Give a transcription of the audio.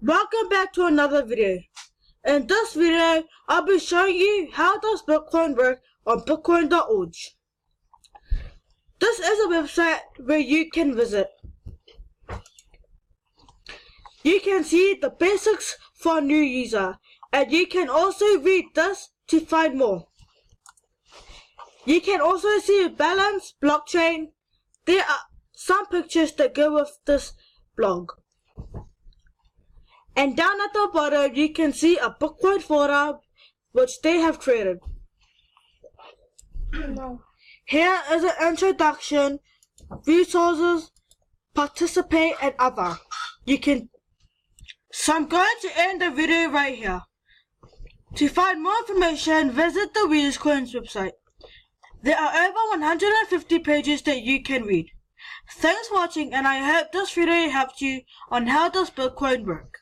Welcome back to another video. In this video, I'll be showing you how does Bitcoin work on bitcoin.org. This is a website where you can visit. You can see the basics for a new user, and you can also read this to find more. You can also see balance, blockchain. There are some pictures that go with this blog. And down at the bottom you can see a Bitcoin forum which they have created. Here is an introduction, resources, participate and other. So I'm going to end the video right here. To find more information, visit the Coins website. There are over 150 pages that you can read. Thanks for watching, and I hope this video helped you on how does Bitcoin work.